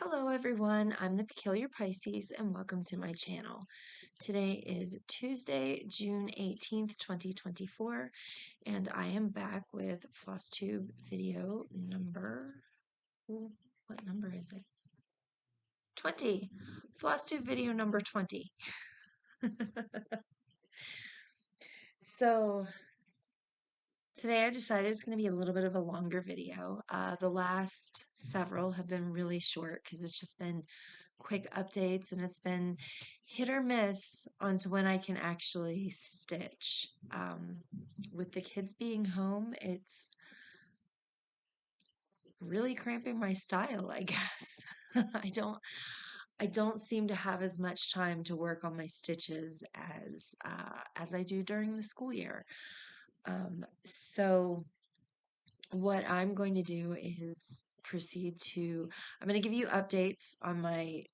Hello everyone, I'm the Peculiar Pisces and welcome to my channel. Today is Tuesday, June 18th, 2024, and I am back with Flosstube video number, what number is it? 20! Flosstube video number 20. So, today I decided it's going to be a little bit of a longer video. The last several have been really short because it's just been quick updates and it's been hit or miss on to when I can actually stitch. With the kids being home, it's really cramping my style, I guess. I don't seem to have as much time to work on my stitches as I do during the school year. So what I'm going to do is I'm going to give you updates on my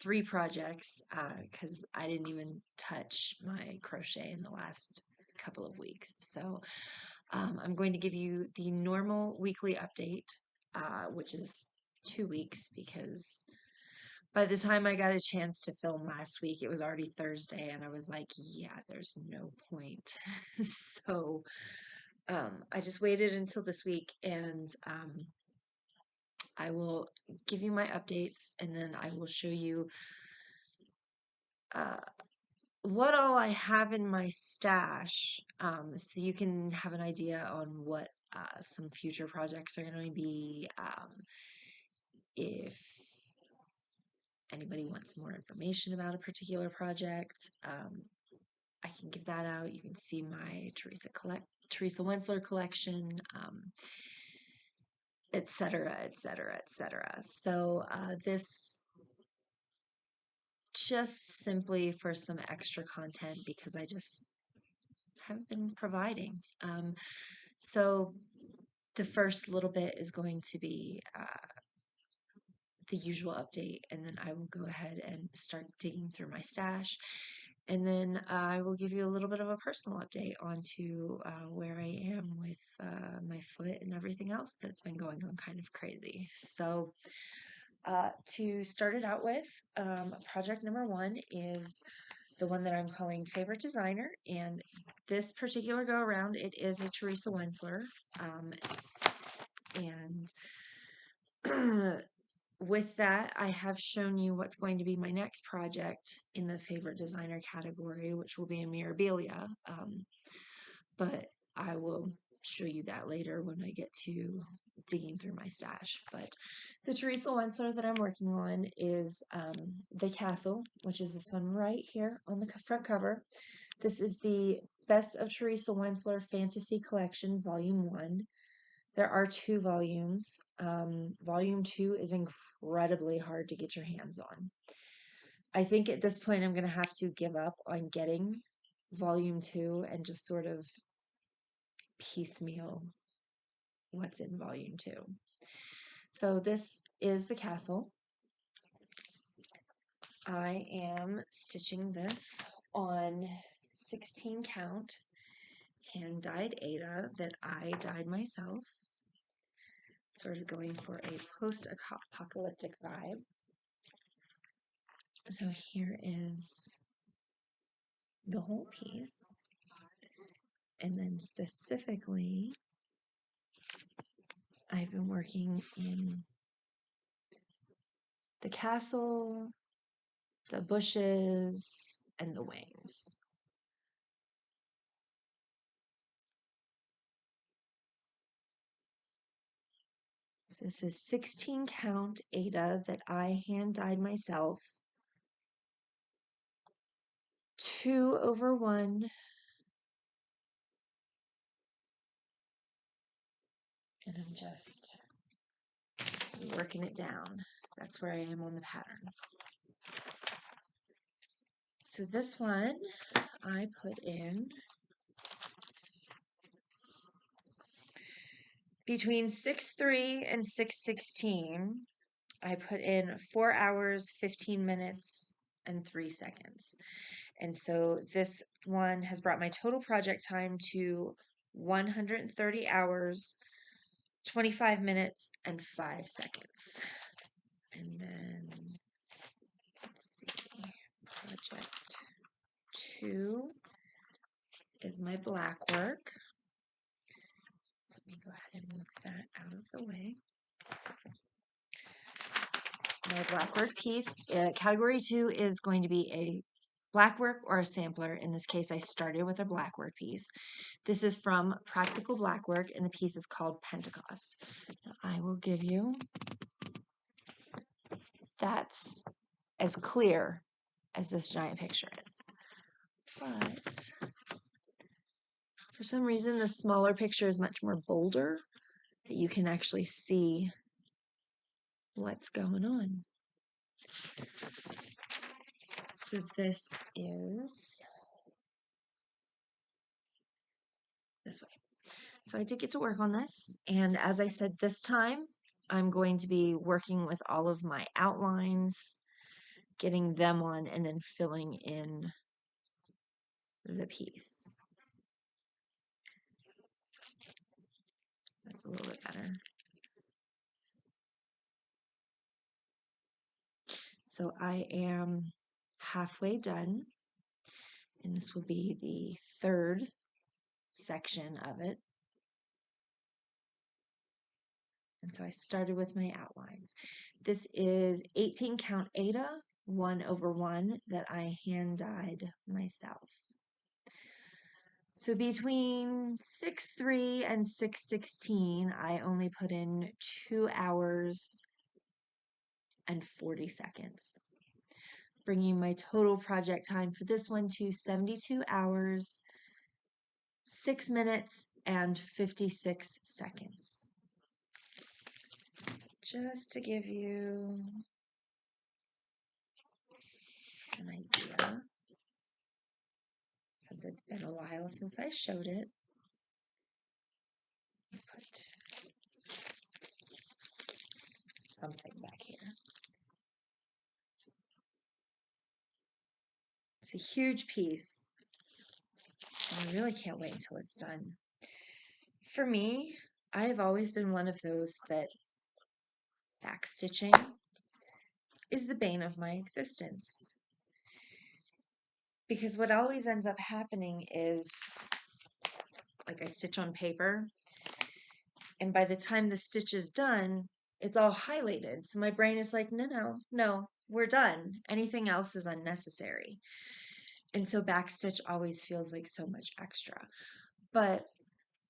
three projects because I didn't even touch my crochet in the last couple of weeks. So I'm going to give you the normal weekly update, which is 2 weeks because by the time I got a chance to film last week, it was already Thursday, and I was like, yeah, there's no point. So I just waited until this week, and I will give you my updates, and then I will show you uh, what all I have in my stash, so you can have an idea on what some future projects are going to be. If anybody wants more information about a particular project, I can give that out. You can see my Teresa Wentzler collection, etc., etc., etc. So this just simply for some extra content because I just haven't been providing. So the first little bit is going to be the usual update, and then I will go ahead and start digging through my stash. And then I will give you a little bit of a personal update onto where I am with my foot and everything else that's been going on kind of crazy. So to start it out with, project number one is the one that I'm calling Favorite Designer. And this particular go around, it is a Teresa Wentzler. And with that, I have shown you what's going to be my next project in the Favorite Designer category, which will be a Mirabilia. But I will show you that later when I get to digging through my stash. But the Teresa Wentzler that I'm working on is the Castle, which is this one right here on the front cover. This is the Best of Teresa Wentzler Fantasy Collection, Volume 1. There are 2 volumes. Volume 2 is incredibly hard to get your hands on. I think at this point I'm going to have to give up on getting Volume 2 and just sort of piecemeal what's in Volume 2. So this is the castle. I am stitching this on 16 count hand dyed Aida that I dyed myself. Sort of going for a post-apocalyptic vibe. So here is the whole piece. And then specifically, I've been working in the castle, the bushes, and the wings. So this is 16 count Aida that I hand dyed myself. 2/1. And I'm just working it down. That's where I am on the pattern. So this one I put in between 6:03 and 6:16. I put in 4 hours, 15 minutes, and 3 seconds. And so this one has brought my total project time to 130 hours, 25 minutes, and 5 seconds. And then, let's see, project 2 is my Blackwork. So let me go ahead and move that out of the way. My Blackwork piece, category 2 is going to be a Blackwork or a sampler. In this case, I started with a Blackwork piece. This is from Practical Blackwork, and the piece is called Pentecost. Now, I will give you, that's as clear as this giant picture is. But for some reason, the smaller picture is much more bolder, that you can actually see what's going on. So this is this way. So I did get to work on this, and as I said, this time I'm going to be working with all of my outlines, getting them on, and then filling in the piece. That's a little bit better. So I am halfway done, and this will be the third section of it. And so I started with my outlines. This is 18 count Aida 1/1 that I hand dyed myself. So between 6:03 and 6:16, I only put in 2 hours and 40 seconds, bringing my total project time for this one to 72 hours, 6 minutes, and 56 seconds. So just to give you an idea, since it's been a while since I showed it, I'll put something back here. It's a huge piece, and I really can't wait until it's done. For me, I have always been one of those that backstitching is the bane of my existence. Because what always ends up happening is, like, I stitch on paper, and by the time the stitch is done, it's all highlighted. So my brain is like, no, we're done. Anything else is unnecessary. And so backstitch always feels like so much extra. But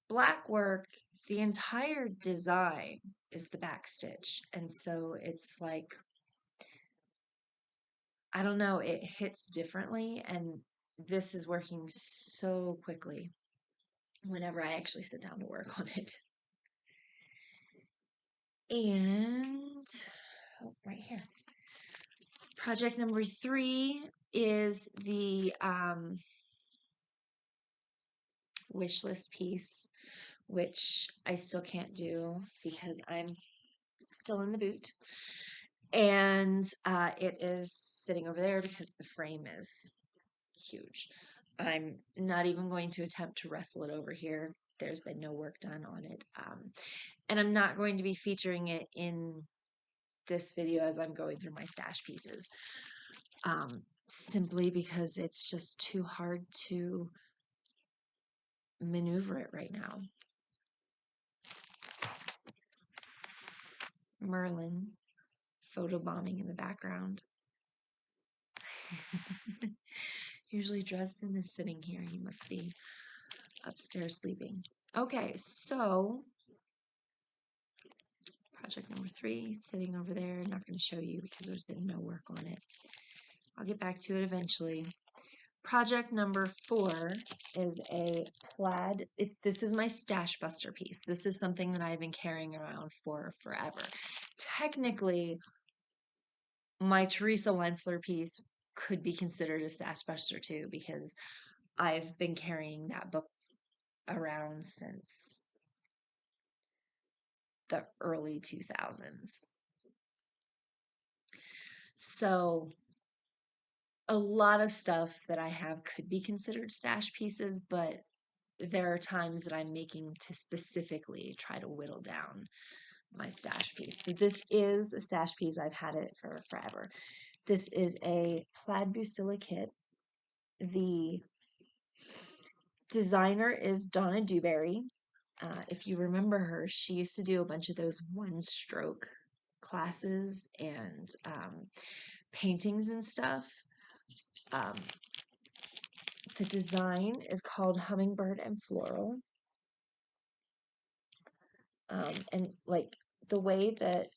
Blackwork, the entire design is the backstitch. And so it's like, I don't know, it hits differently. And this is working so quickly whenever I actually sit down to work on it. And right here. Project number 3 is the wish list piece, which I still can't do because I'm still in the boot. And it is sitting over there because the frame is huge. I'm not even going to attempt to wrestle it over here. There's been no work done on it. And I'm not going to be featuring it in this video as I'm going through my stash pieces. Simply because it's just too hard to maneuver it right now. Merlin photobombing in the background. Usually Dresden is sitting here. He must be upstairs sleeping. Okay, so project number 3, sitting over there. I'm not going to show you because there's been no work on it. I'll get back to it eventually. Project number 4 is a plaid. This is my Stashbuster piece. This is something that I've been carrying around for forever. Technically, my Teresa Wentzler piece could be considered a Stashbuster too, because I've been carrying that book around since the early 2000s. So a lot of stuff that I have could be considered stash pieces, but there are times that I'm making to specifically try to whittle down my stash piece. So this is a stash piece. I've had it for forever. This is a Plaid Bucilla kit. The designer is Donna Dewberry. If you remember her, she used to do a bunch of those one-stroke classes and paintings and stuff. The design is called Hummingbird and Floral. And like the way that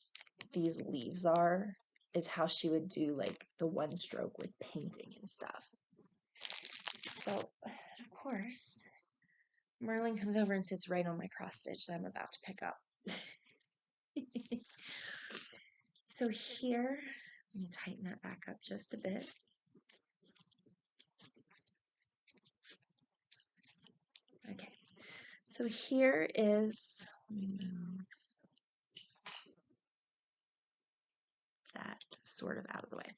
these leaves are is how she would do like the one stroke with painting and stuff. So, of course, Merlin comes over and sits right on my cross stitch that I'm about to pick up. So here, let me tighten that back up just a bit. Okay, so here is, let me move that sort of out of the way.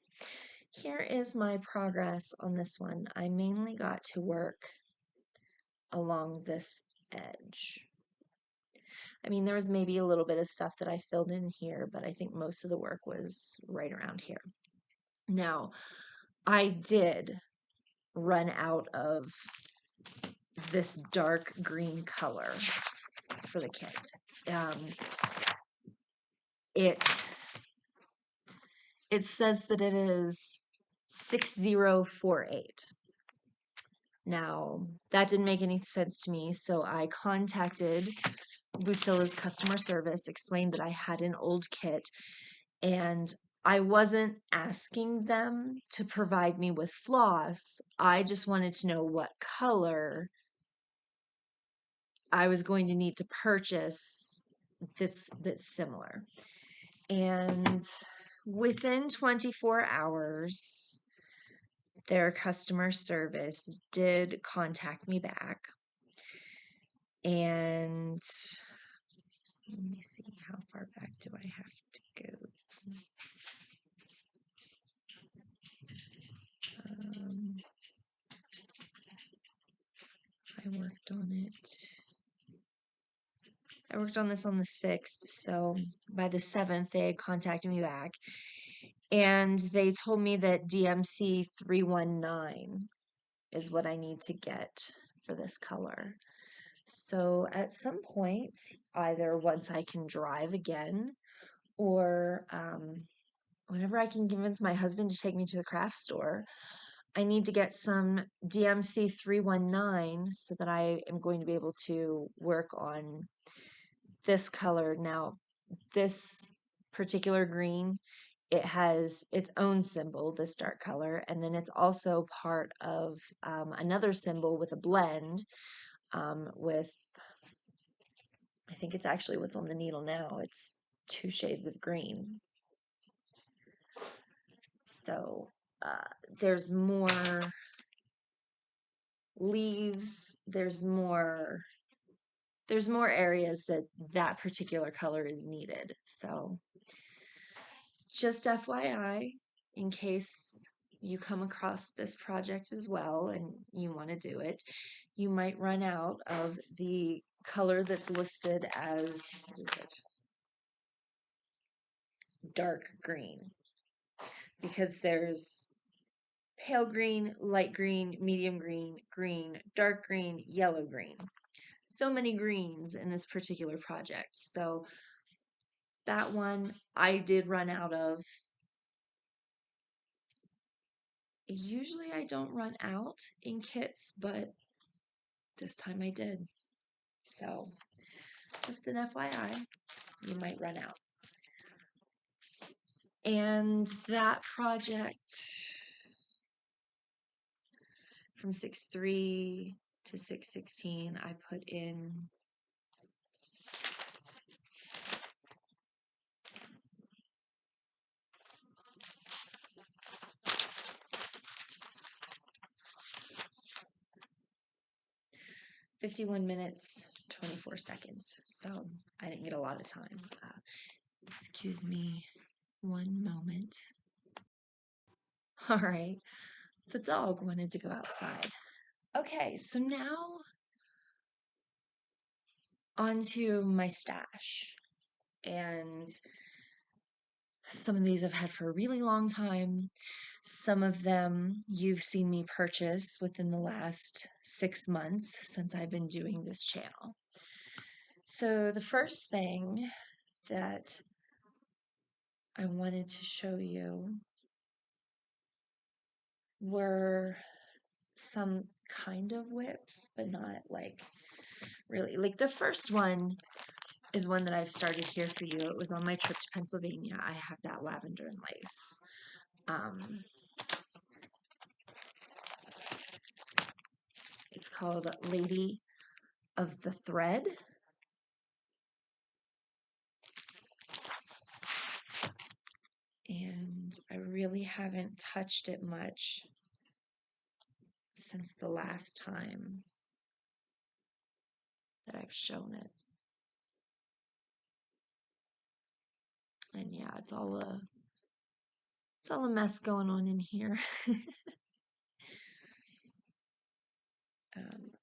Here is my progress on this one. I mainly got to work along this edge. I mean, there was maybe a little bit of stuff that I filled in here, but I think most of the work was right around here. Now, I did run out of this dark green color for the kit. It says that it is 6048. Now, that didn't make any sense to me, so I contacted Bucilla's customer service, explained that I had an old kit, and I wasn't asking them to provide me with floss. I just wanted to know what color I was going to need to purchase that's similar. And within 24 hours, their customer service did contact me back. And let me see, how far back do I have to go? I worked on it. I worked on this on the 6th, so by the 7th, they had contacted me back. And they told me that DMC 319 is what I need to get for this color. So at some point, either once I can drive again, or whenever I can convince my husband to take me to the craft store, I need to get some DMC 319 so that I am going to be able to work on this color. Now, this particular green, it has its own symbol, this dark color, and then it's also part of another symbol with a blend with, I think it's actually what's on the needle now. It's 2 shades of green. So there's more leaves, there's more areas that that particular color is needed. So just FYI, in case you come across this project as well and you want to do it, you might run out of the color that's listed as, what is it? Dark green. Because there's pale green, light green, medium green, green, dark green, yellow green. So many greens in this particular project. So that one I did run out of. Usually I don't run out in kits, but this time I did. So just an FYI, you might run out. And that project from 6/3 to 6/16, I put in 51 minutes, 24 seconds. So I didn't get a lot of time. Excuse me one moment. All right, the dog wanted to go outside. Okay, so now onto my stash. And some of these I've had for a really long time. Some of them you've seen me purchase within the last 6 months since I've been doing this channel. So the first thing that I wanted to show you were some kind of whips, but not like really. Like the first one is one that I've started here for you. It was on my trip to Pennsylvania. I have that lavender and lace. It's called Lady of the Thread. And I really haven't touched it much since the last time that I've shown it. And yeah, it's all a mess going on in here.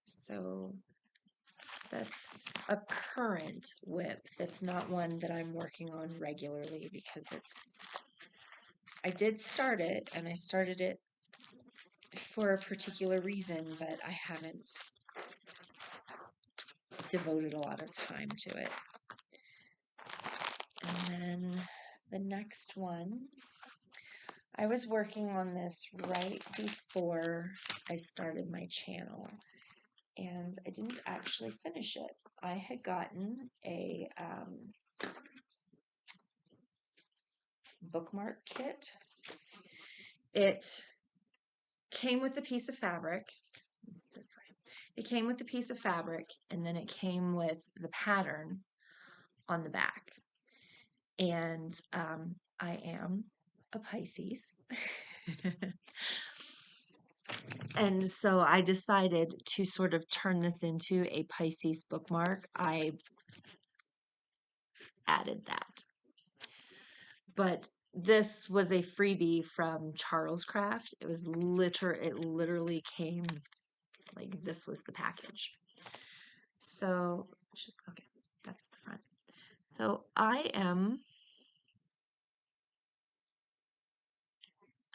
So that's a current whip. That's not one that I'm working on regularly because I did start it and I started it for a particular reason, but I haven't devoted a lot of time to it. And then the next one, I was working on this right before I started my channel, and I didn't actually finish it. I had gotten a bookmark kit. It came with a piece of fabric. It's this way. It came with a piece of fabric, and then it came with the pattern on the back. And I am a Pisces. And so I decided to sort of turn this into a Pisces bookmark. I added that. But this was a freebie from Charles Craft. It literally came like this was the package. So, okay, that's the front. So I am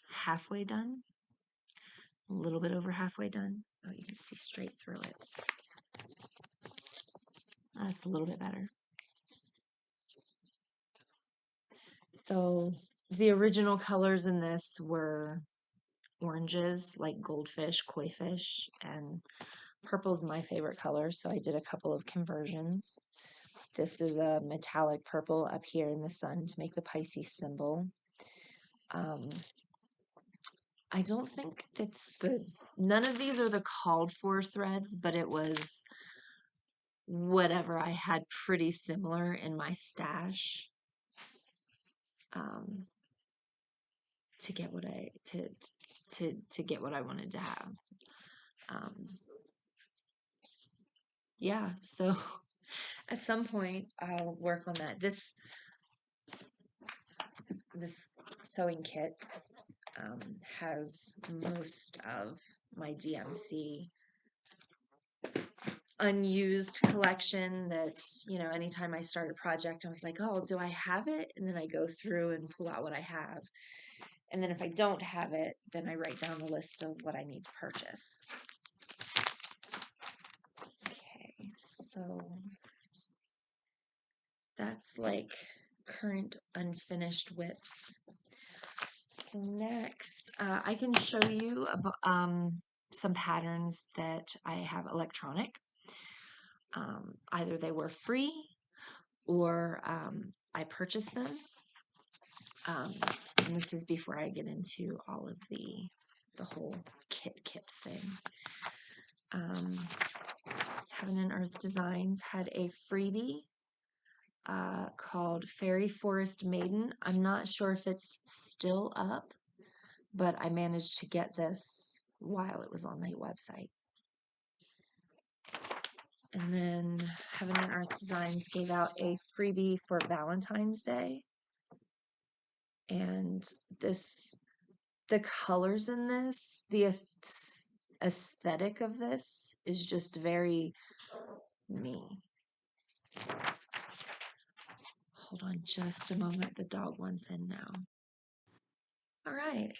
halfway done, a little bit over halfway done. Oh, you can see straight through it. That's a little bit better. So the original colors in this were oranges, like goldfish, koi fish, and purple's my favorite color, so I did a couple of conversions. This is a metallic purple up here in the sun to make the Pisces symbol. I don't think none of these are the called for threads, but it was whatever I had pretty similar in my stash to get what I get what I wanted to have. Yeah, so at some point I'll work on that. This sewing kit has most of my DMC unused collection that, anytime I start a project, I was like, oh, do I have it? And then I go through and pull out what I have. And then if I don't have it, then I write down the list of what I need to purchase. Okay, so that's like current unfinished whips. So next, I can show you some patterns that I have electronic. Either they were free or I purchased them. And this is before I get into all of the whole kit thing. Heaven and Earth Designs had a freebie called Fairy Forest Maiden. I'm not sure if it's still up, but I managed to get this while it was on the website. And then Heaven and Earth Designs gave out a freebie for Valentine's Day. And the colors in this, the aesthetic of this is just very me. hold on just a moment. The dog wants in now. All right.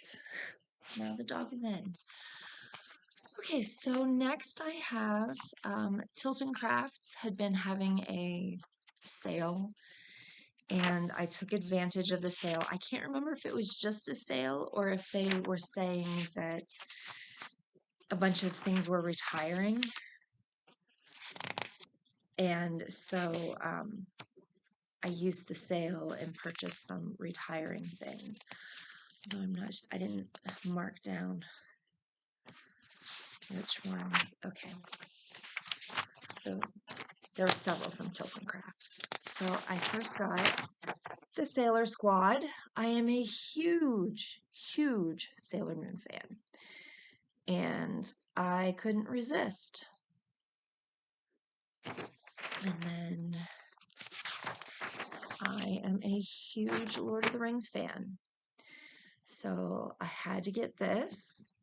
Now the dog is in. Okay, so next I have Tilton Crafts had been having a sale, and I took advantage of the sale. I can't remember if it was just a sale or if they were saying that a bunch of things were retiring. And so I used the sale and purchased some retiring things. No, I didn't mark down which ones. Okay. So there were several from Tilton Crafts. So I first got the Sailor Squad. I am a huge, huge Sailor Moon fan. And I couldn't resist. And then I am a huge Lord of the Rings fan. So I had to get this,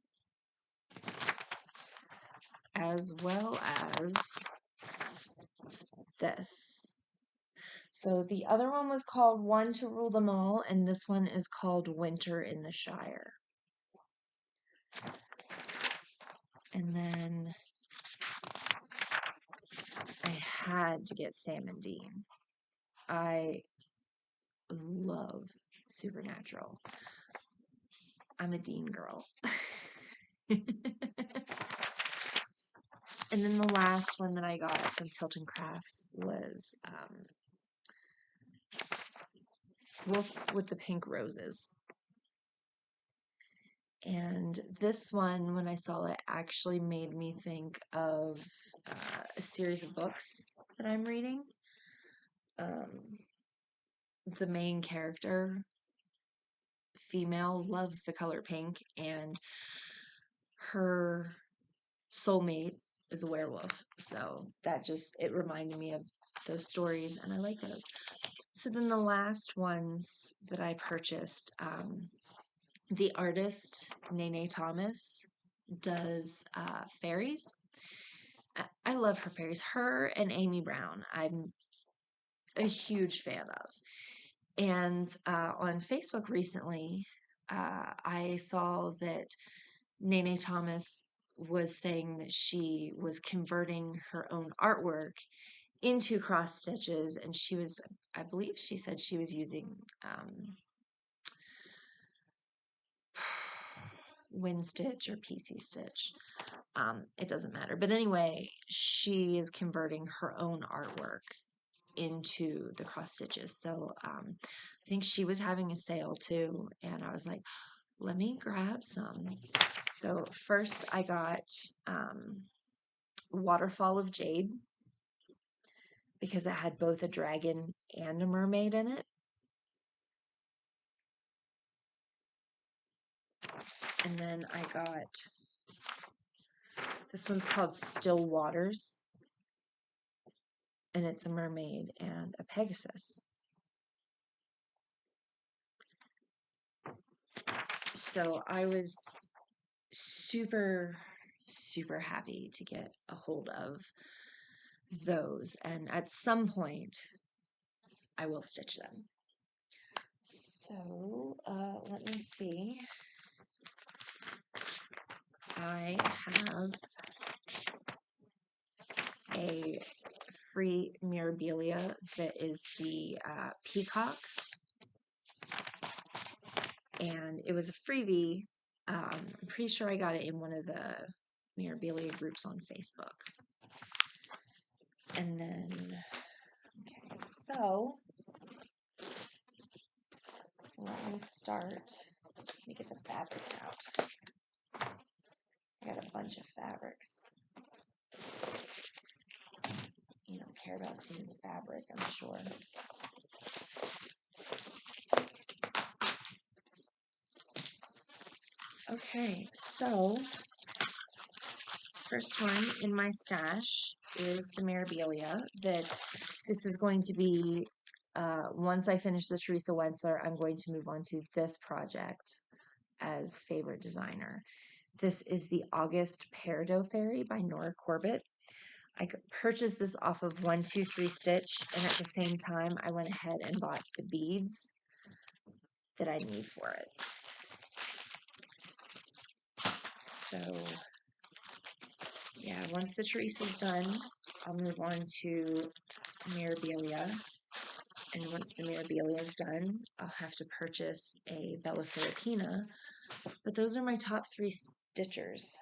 as well as this. So the other one was called One to Rule Them All, and this one is called Winter in the Shire. And then I had to get Sam and Dean. I love Supernatural. I'm a Dean girl. And then the last one that I got from Tilton Crafts was Wolf with the Pink Roses. And this one, when I saw it, actually made me think of a series of books that I'm reading. The main character, female, loves the color pink, and her soulmate is a werewolf. So that just, it reminded me of those stories, and I like those. So then the last ones that I purchased, the artist Nene Thomas does fairies. I love her fairies. Her and Amy Brown, I'm a huge fan of. And on Facebook recently, I saw that Nene Thomas was saying that she was converting her own artwork into cross stitches, and she was, I believe she said she was using Win Stitch or PC Stitch. It doesn't matter. But anyway, she is converting her own artwork into the cross stitches. So I think she was having a sale too, and I was like, let me grab some. So first I got Waterfall of Jade, because it had both a dragon and a mermaid in it. And then I got, this one's called Still Waters, and it's a mermaid and a Pegasus. So I was super, super happy to get a hold of those, and at some point I will stitch them. So let me see. I have a free Mirabilia that is the Peacock, and it was a freebie. I'm pretty sure I got it in one of the Mirabilia groups on Facebook. And then, okay, so let me start. Let me get the fabrics out. I got a bunch of fabrics. You don't care about seeing the fabric, I'm sure. Okay, so first one in my stash is the Mirabilia. That this is going to be, once I finish the Teresa Wentzler, I'm going to move on to this project as favorite designer. This is the August Peridot Fairy by Nora Corbett. I purchased this off of 123 Stitch, and at the same time, I went ahead and bought the beads that I need for it. So, yeah, once the Teresa's done, I'll move on to Mirabilia. And once the Mirabilia is done, I'll have to purchase a Bella Filipina. But those are my top 3 stitchers,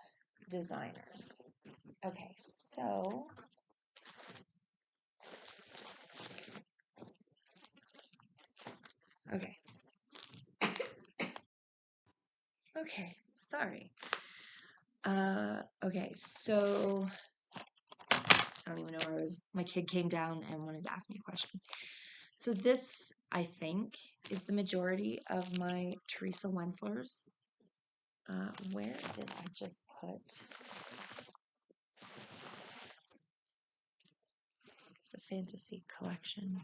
designers. Okay, so okay, sorry. Okay, so I don't even know where I was. My kid came down and wanted to ask me a question. So this, I think, is the majority of my Teresa Wentzlers. Where did I just put the fantasy collection?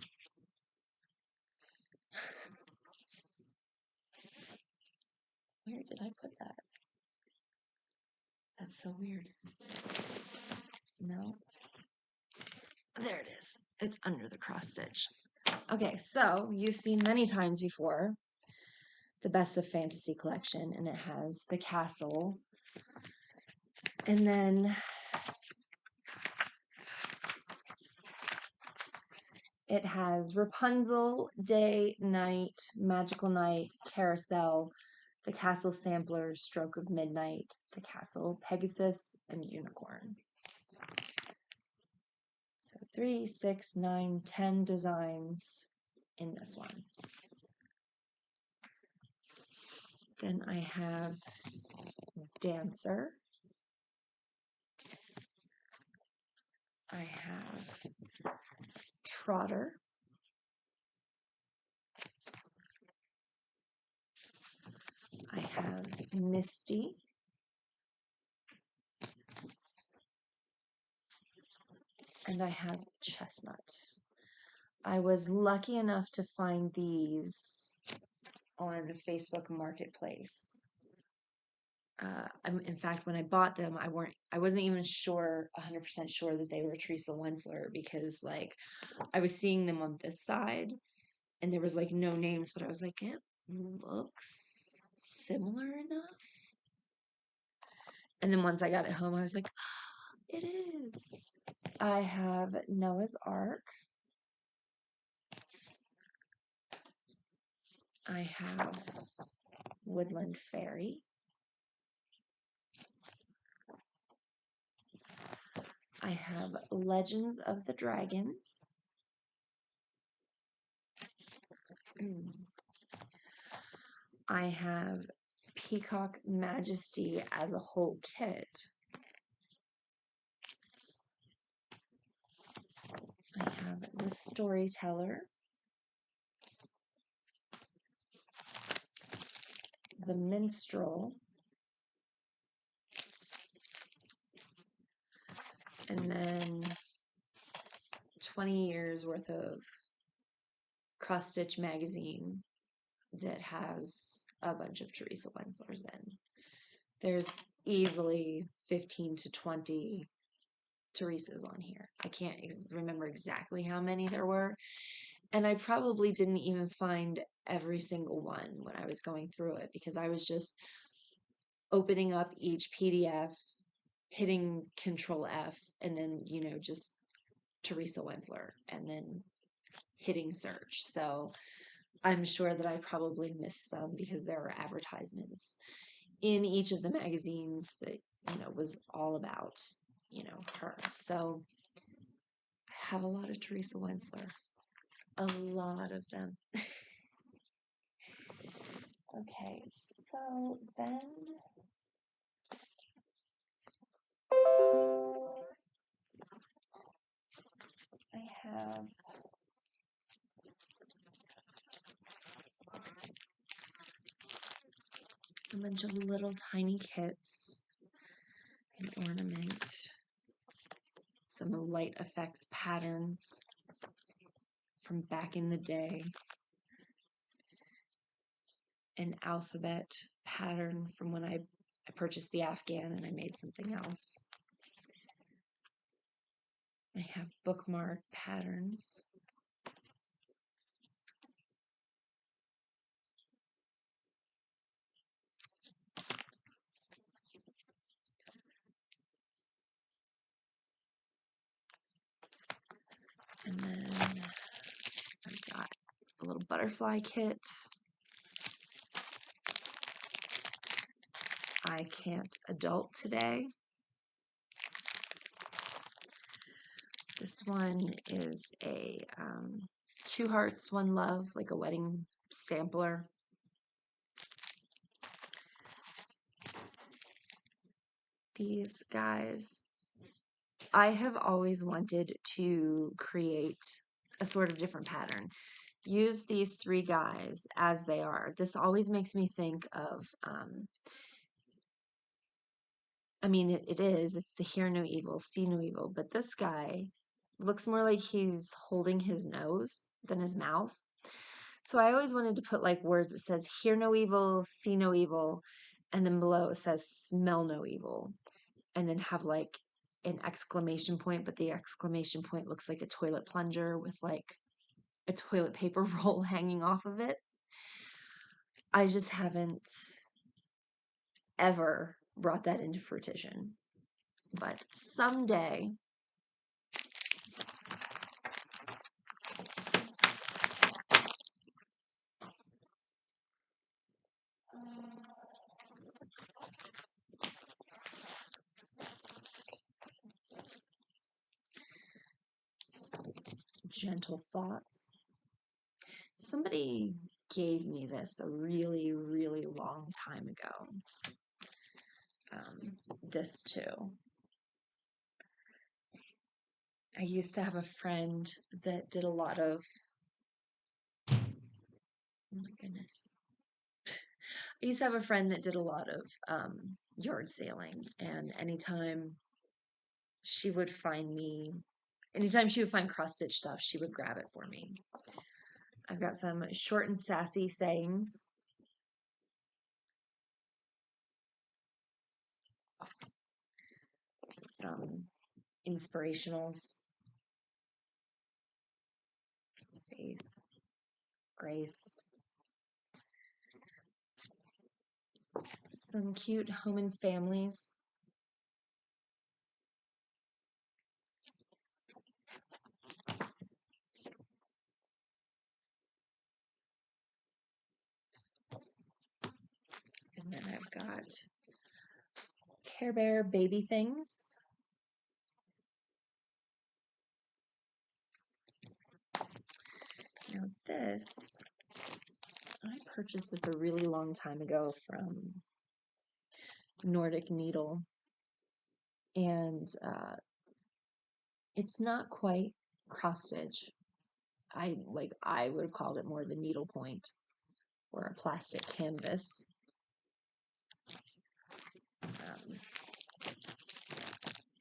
Where did I put that? That's so weird. No. There it is. It's under the cross stitch. Okay, so you've seen many times before the Best of Fantasy collection, and it has the castle, and then it has Rapunzel, Day, Night, Magical Night, Carousel, the Castle Sampler, Stroke of Midnight, the Castle, Pegasus, and Unicorn. So 3, 6, 9, 10 designs in this one. Then I have Dancer. I have Trotter. I have Misty. And I have Chestnut. I was lucky enough to find these on Facebook Marketplace. In fact, when I bought them, I wasn't even 100% sure that they were Teresa Wentzler, because like I was seeing them on this side and there was like no names, but I was like, it looks similar enough. And then once I got it home, I was like, oh, it is. I have Noah's Ark. I have Woodland Fairy. I have Legends of the Dragons. I have Peacock Majesty as a whole kit. I have the Storyteller, the Minstrel, and then 20 years worth of cross stitch magazine that has a bunch of Teresa Wentzlers in. There's easily 15 to 20 Teresas on here. I can't remember exactly how many there were, and I probably didn't even find every single one when I was going through it, because I was just opening up each PDF, hitting Control F, and then, just Teresa Wentzler, and then hitting search. So I'm sure that I probably missed some because there were advertisements in each of the magazines that, was all about, her. So I have a lot of Teresa Wentzler. A lot of them. Okay, so then I have a bunch of little tiny kits, an ornament, some light effects patterns from back in the day, an alphabet pattern from when I purchased the Afghan and I made something else. I have bookmark patterns. And then I've got a little butterfly kit. I can't adult today. This one is a 2 hearts, 1 love, like a wedding sampler. These guys, I have always wanted to create a sort of different pattern. Use these 3 guys as they are. This always makes me think of, I mean, it's the hear no evil, see no evil, but this guy looks more like he's holding his nose than his mouth. So I always wanted to put like words that says hear no evil, see no evil, and then below it says smell no evil, and then have like an exclamation point, but the exclamation point looks like a toilet plunger with like a toilet paper roll hanging off of it. I just haven't ever brought that into fruition. But someday, gentle thoughts. Somebody gave me this a really, really long time ago. This too. I used to have a friend that did a lot of, oh my goodness. I used to have a friend that did a lot of yard sailing, and anytime she would find cross stitch stuff, she would grab it for me. I've got some short and sassy sayings. Some inspirationals. Faith, grace. Some cute home and families. And then I've got Care Bear baby things. Now this, I purchased this a really long time ago from Nordic Needle, and it's not quite cross stitch. I would have called it more of a needle point or a plastic canvas.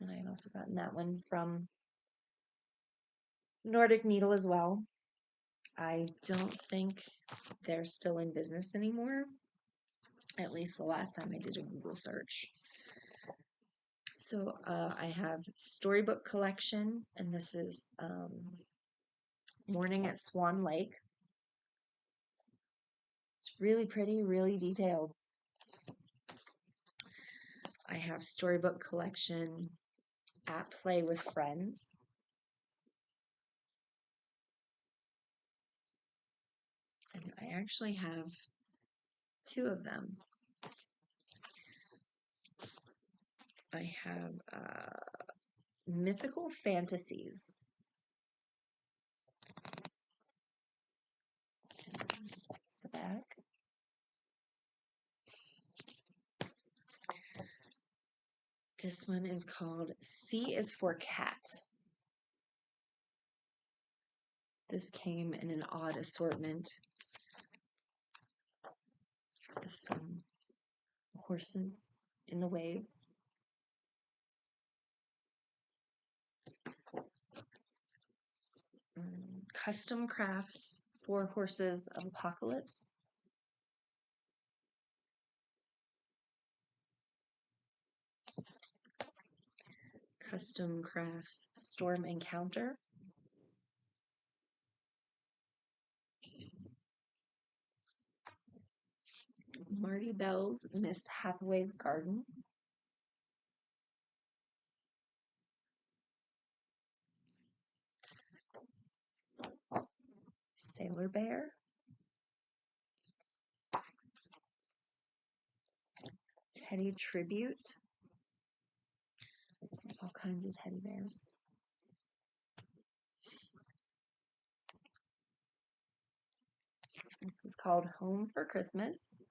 And I've also gotten that one from Nordic Needle as well. I don't think they're still in business anymore, at least the last time I did a Google search. So I have Storybook Collection, and this is Morning at Swan Lake. It's really pretty, really detailed. I have Storybook Collection at Play with Friends. And I actually have 2 of them. I have Mythical Fantasies. That's the back. This one is called C is for Cat. This came in an odd assortment. Some horses in the waves. Custom crafts for Horses of Apocalypse. Custom Crafts Storm Encounter. Marty Bell's Miss Hathaway's Garden. Sailor Bear. Teddy Tribute. There's all kinds of teddy bears. This is called Home for Christmas.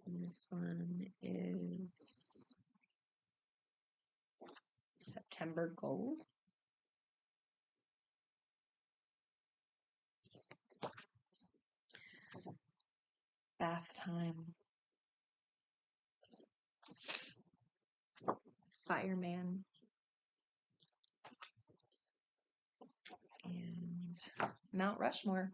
And this one is September Gold. Bath Time. Fireman. And Mount Rushmore.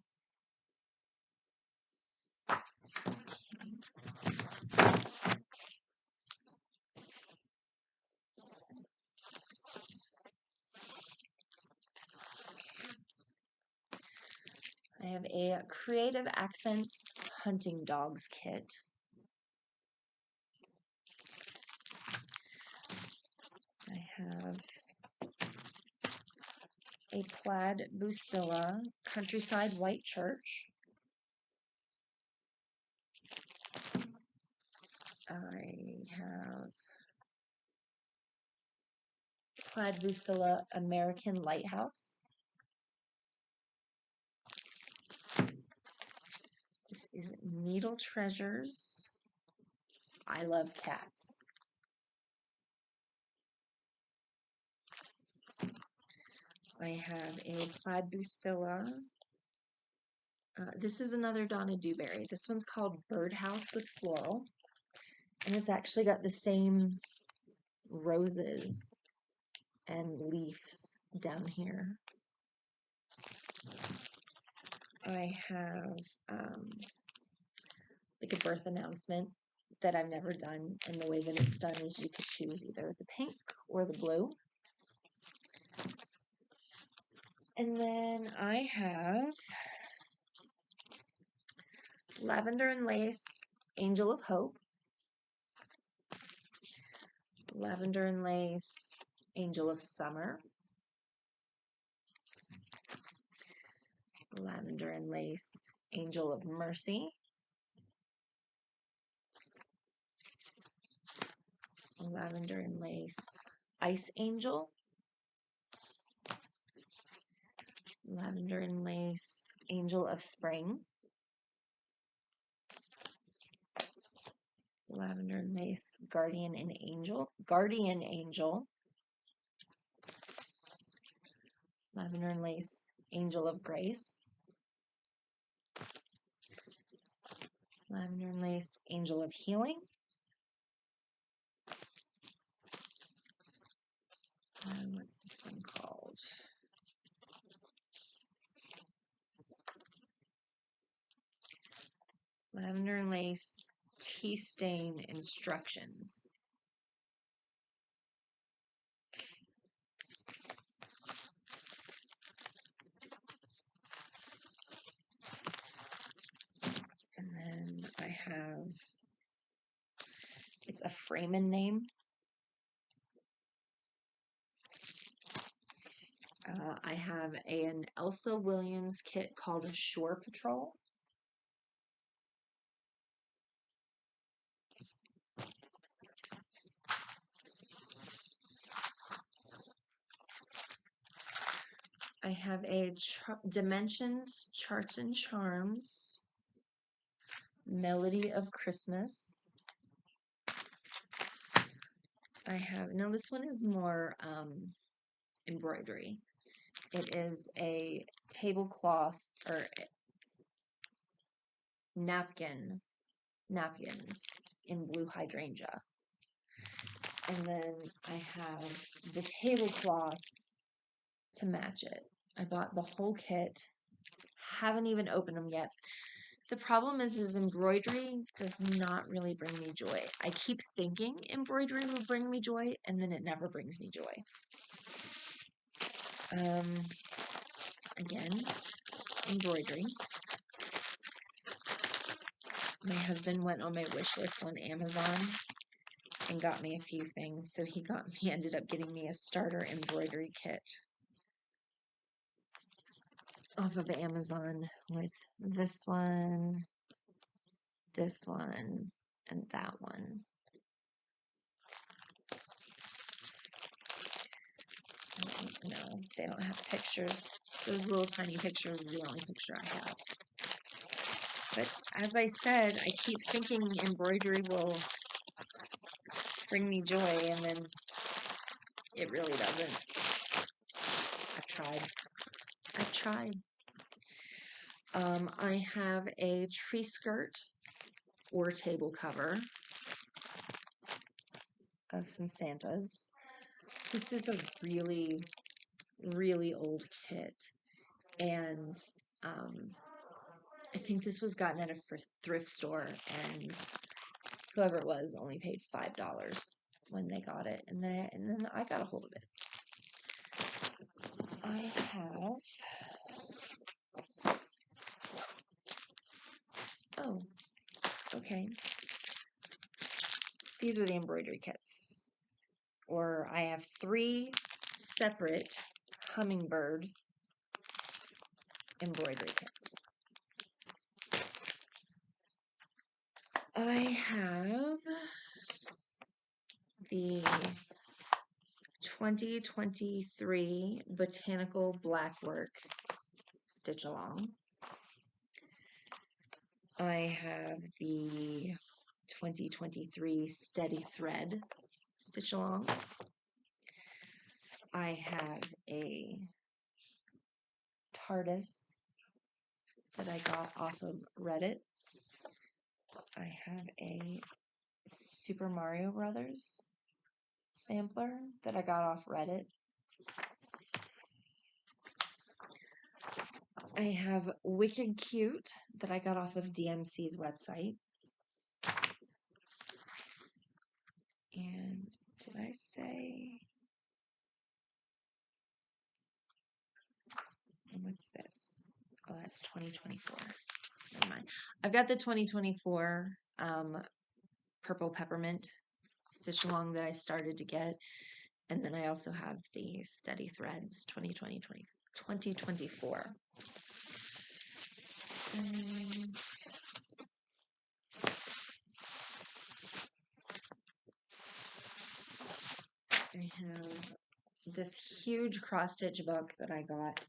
I have a Creative Accents Hunting Dogs kit. I have a Plaid Bucilla Countryside White Church. I have Plaid Bucilla American Lighthouse. This is Needle Treasures. I love cats. I have a Plaid Bucilla. This is another Donna Dewberry. This one's called Birdhouse with Floral. And it's actually got the same roses and leaves down here. I have like a birth announcement that I've never done, and the way that it's done is you could choose either the pink or the blue. And then I have Lavender and Lace Angel of Hope, Lavender and Lace Angel of Summer, Lavender and Lace Angel of Mercy, Lavender and Lace Ice Angel, Lavender and Lace Angel of Spring, Lavender and Lace Guardian Angel, Lavender and Lace Angel of Grace, Lavender and Lace Angel of Healing, and what's this one called? Lavender and Lace Tea Stain Instructions. And then I have, it's a Freeman name. I have an Elsa Williams kit called a Shore Patrol. I have a Dimensions Charts and Charms Melody of Christmas. I have, now this one is more embroidery. It is a tablecloth or napkins in blue hydrangea. And then I have the tablecloth to match it. I bought the whole kit. Haven't even opened them yet. The problem is embroidery does not really bring me joy. I keep thinking embroidery will bring me joy, and then it never brings me joy. Again, embroidery. My husband went on my wish list on Amazon and got me a few things. So he ended up getting me a starter embroidery kit off of Amazon with this one, and that one. No, they don't have pictures. Those little tiny pictures is the only picture I have. But as I said, I keep thinking embroidery will bring me joy, and then it really doesn't. I've tried. I have a tree skirt or table cover of some Santas. This is a really, really old kit, and I think this was gotten at a thrift store, and whoever it was only paid $5 when they got it, and then I got a hold of it. I have, oh, okay. These are the embroidery kits, or I have 3 separate Hummingbird embroidery kits. I have the 2023 Botanical Blackwork stitch along. I have the 2023 Steady Thread stitch along. I have a TARDIS that I got off of Reddit. I have a Super Mario Brothers sampler that I got off Reddit. I have Wicked Cute that I got off of DMC's website. And did I say, what's this? Oh, that's 2024. Never mind. I've got the 2024 Purple Peppermint stitch along that I started to get. And then I also have the Steady Threads 2024. And I have this huge cross stitch book that I got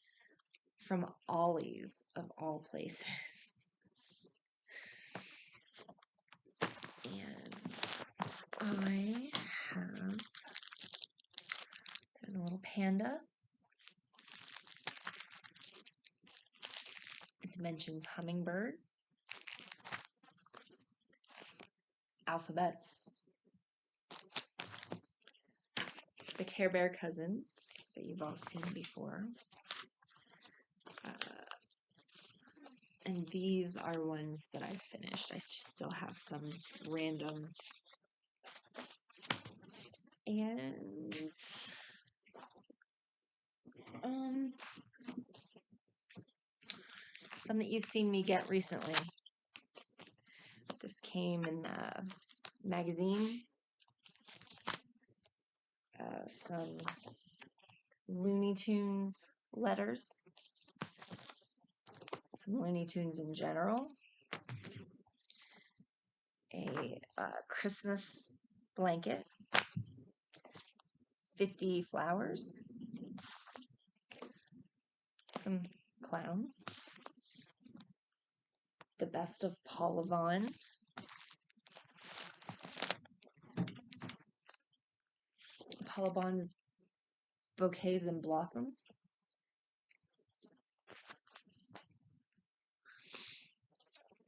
from Ollie's, of all places. And I have, there's a little panda. It mentions Hummingbird, alphabets, the Care Bear cousins that you've all seen before. And these are ones that I've finished. I still have some random. And some that you've seen me get recently. This came in the magazine. Some Looney Tunes letters. Some Looney Tunes in general. A Christmas blanket. 50 flowers. Some clowns. The Best of Paul Yvonne. Paul Yvonne's Bouquets and Blossoms.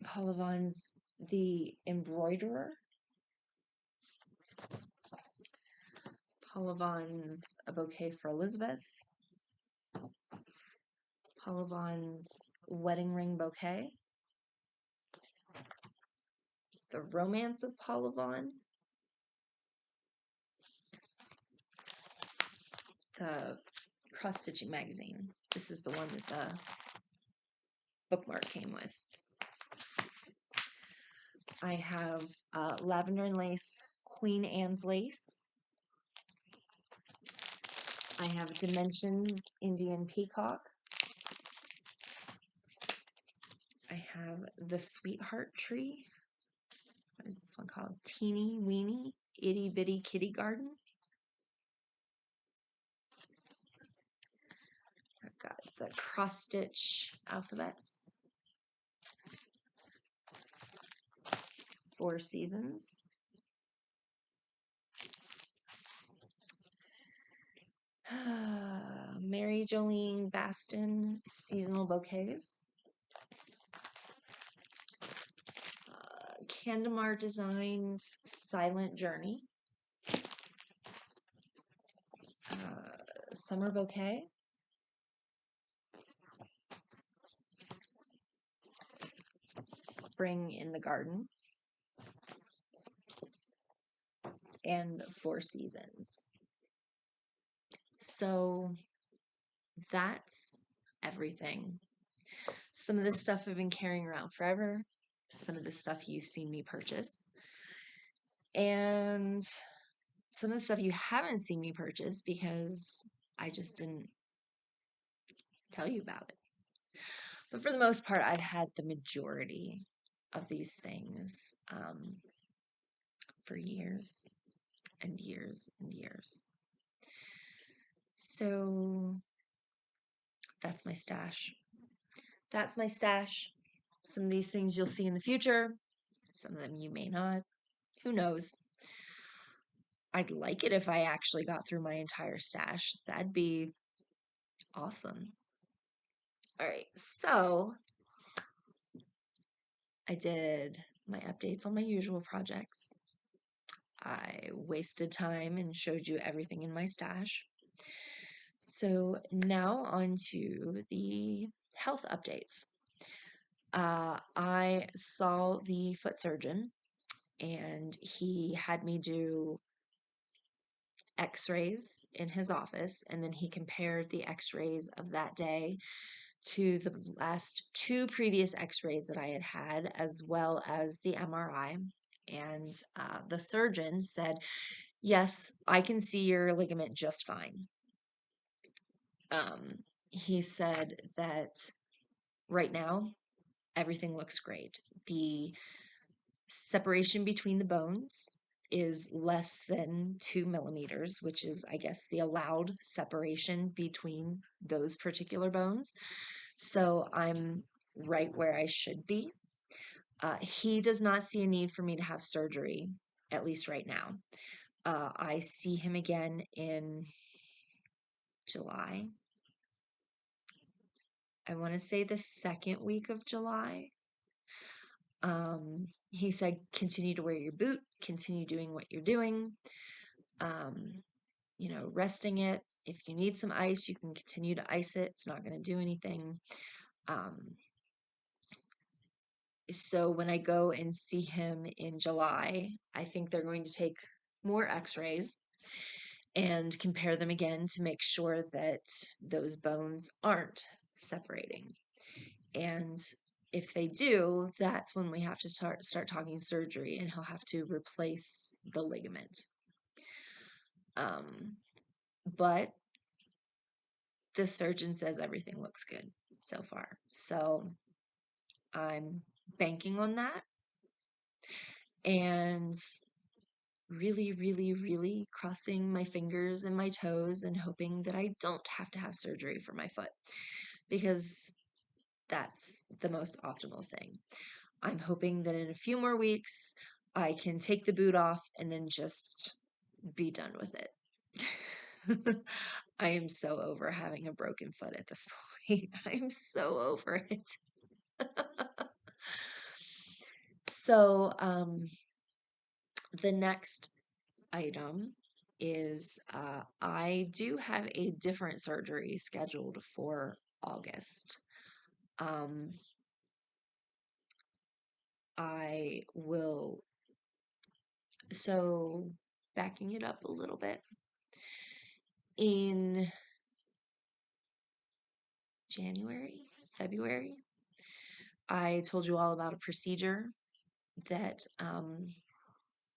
Paul Yvonne's The Embroiderer. Paul Yvonne's A Bouquet for Elizabeth. Paul Yvonne's Wedding Ring Bouquet. The Romance of Paula Vaughn, the cross-stitching magazine. This is the one that the bookmark came with. I have Lavender and Lace, Queen Anne's Lace. I have Dimensions Indian Peacock. I have the Sweetheart Tree. What is this one called? Teeny Weeny Itty Bitty Kitty Garden. I've got the cross stitch alphabets. 4 Seasons. Mary Jolene Baston Seasonal Bouquets. Candemar Designs Silent Journey. Summer Bouquet. Spring in the Garden. And 4 Seasons. So that's everything. Some of this stuff I've been carrying around forever. Some of the stuff you've seen me purchase. And some of the stuff you haven't seen me purchase because I just didn't tell you about it. But for the most part, I've had the majority of these things for years and years and years. So that's my stash. That's my stash. Some of these things you'll see in the future. Some of them you may not. Who knows? I'd like it if I actually got through my entire stash. That'd be awesome. All right, so I did my updates on my usual projects. I wasted time and showed you everything in my stash. So now on to the health updates. I saw the foot surgeon and he had me do x-rays in his office, and then he compared the x-rays of that day to the last 2 previous x-rays that I had had, as well as the MRI. And the surgeon said, yes, I can see your ligament just fine. He said that right now everything looks great. The separation between the bones is less than 2 millimeters, which is, I guess, the allowed separation between those particular bones. So I'm right where I should be. He does not see a need for me to have surgery, at least right now. I see him again in July. I want to say the 2nd week of July. He said, continue to wear your boot, continue doing what you're doing, you know, resting it. If you need some ice, you can continue to ice it. It's not going to do anything. So when I go and see him in July, I think they're going to take more x-rays and compare them again to make sure that those bones aren't separating. And if they do, that's when we have to start talking surgery, and he'll have to replace the ligament. But the surgeon says everything looks good so far. So I'm banking on that and really, really, really crossing my fingers and my toes and hoping that I don't have to have surgery for my foot, because that's the most optimal thing. I'm hoping that in a few more weeks, I can take the boot off and then just be done with it. I am so over having a broken foot at this point. I'm so over it. So, the next item is I do have a different surgery scheduled for August. I will, so backing it up a little bit, in January, February, I told you all about a procedure that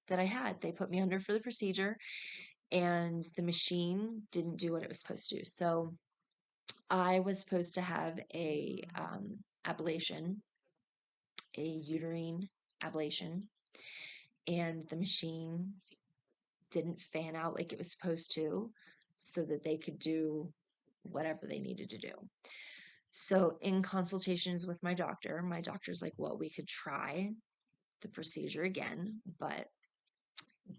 that I had. They put me under for the procedure, and the machine didn't do what it was supposed to do. So I was supposed to have a ablation, a uterine ablation, and the machine didn't fan out like it was supposed to, so that they could do whatever they needed to do. So, in consultations with my doctor's like, well, we could try the procedure again, but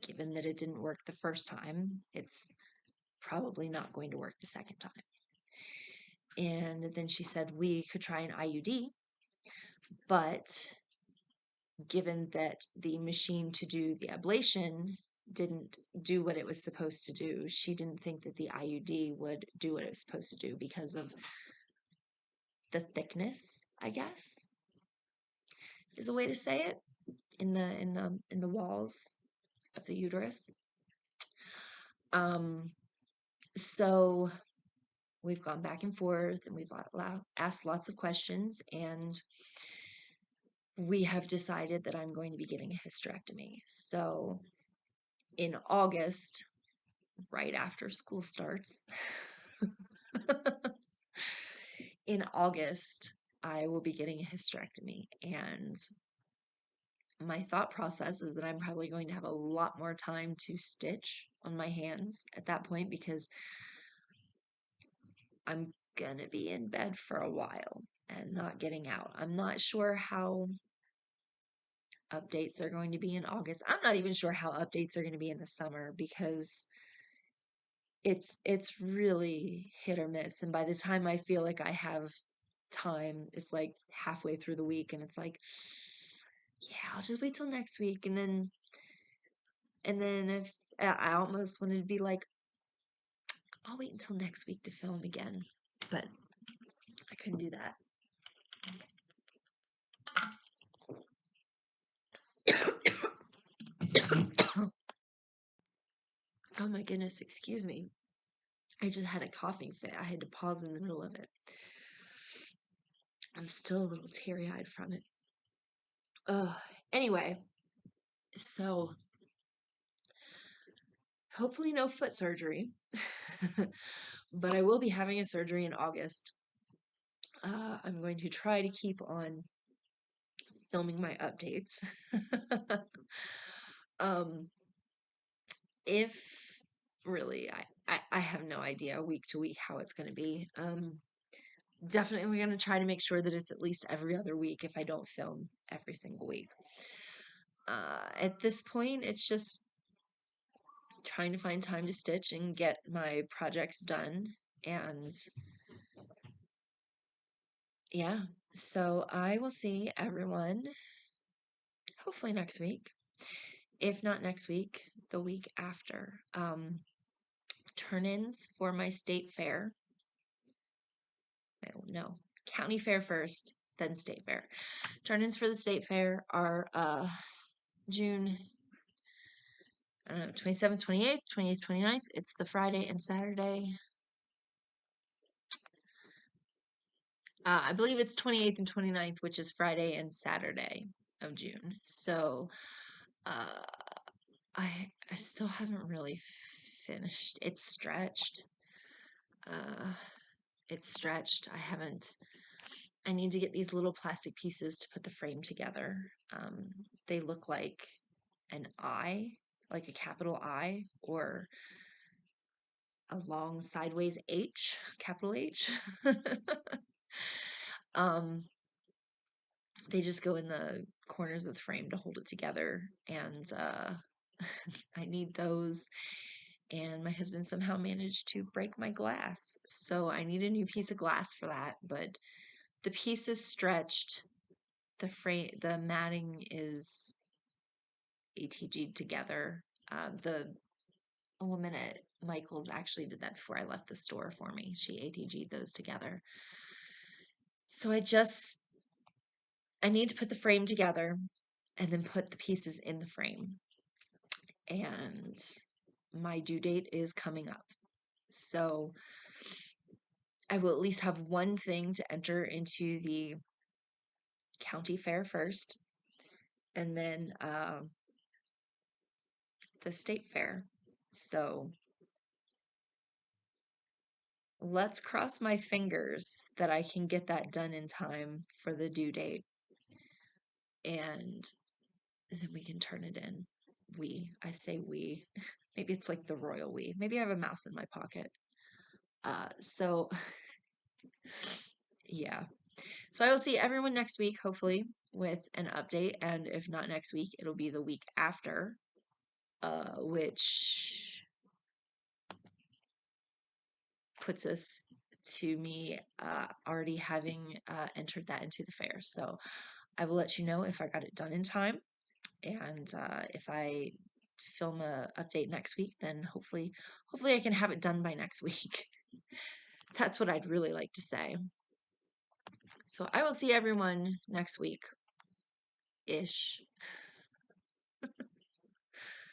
given that it didn't work the first time, it's probably not going to work the second time. And then she said we could try an IUD, but given that the machine to do the ablation didn't do what it was supposed to do, she didn't think that the IUD would do what it was supposed to do because of the thickness, I guess, is a way to say it, in the walls of the uterus. So we've gone back and forth, and we've asked lots of questions, and we have decided that I'm going to be getting a hysterectomy. So in August, right after school starts, in August, I will be getting a hysterectomy. And my thought process is that I'm probably going to have a lot more time to stitch on my hands at that point, because I'm gonna be in bed for a while and not getting out. I'm not sure how updates are going to be in August. I'm not even sure how updates are going to be in the summer, because it's really hit or miss. And by the time I feel like I have time, it's like halfway through the week, and it's like, yeah, I'll just wait till next week. And then if I almost wanted to be like, I'll wait until next week to film again, but I couldn't do that. Oh my goodness, excuse me. I just had a coughing fit. I had to pause in the middle of it. I'm still a little teary-eyed from it. Anyway, so hopefully no foot surgery, but I will be having a surgery in August. I'm going to try to keep on filming my updates. If really, I have no idea week to week how it's going to be. Definitely going to try to make sure that it's at least every other week if I don't film every single week. At this point, it's just trying to find time to stitch and get my projects done. And yeah, so I will see everyone hopefully next week. If not next week, the week after. Turn-ins for my state fair. Oh, no, county fair first, then state fair. Turn-ins for the state fair are June, I don't know, 27th, 28th, 28th, 29th. It's the Friday and Saturday. I believe it's 28th and 29th, which is Friday and Saturday of June. So I still haven't really finished. It's stretched. It's stretched. I need to get these little plastic pieces to put the frame together. They look like an I, like a capital I, or a long sideways H, capital H. They just go in the corners of the frame to hold it together, and I need those. And my husband somehow managed to break my glass, so I need a new piece of glass for that. But the piece is stretched. The matting is ATG'd together. The woman at Michael's actually did that before I left the store for me. She ATG'd those together. So I need to put the frame together. and then put the pieces in the frame. And my due date is coming up. So I will at least have one thing to enter into the county fair first, and then the state fair. So let's cross my fingers that I can get that done in time for the due date. And then we can turn it in. I say we. Maybe it's like the royal we. Maybe I have a mouse in my pocket. So yeah. So I will see everyone next week, hopefully, with an update. And if not next week, it'll be the week after, which puts us to me already having entered that into the fair. So I will let you know if I got it done in time. And if I film a update next week, then hopefully I can have it done by next week. That's what I'd really like to say. So I will see everyone next week ish.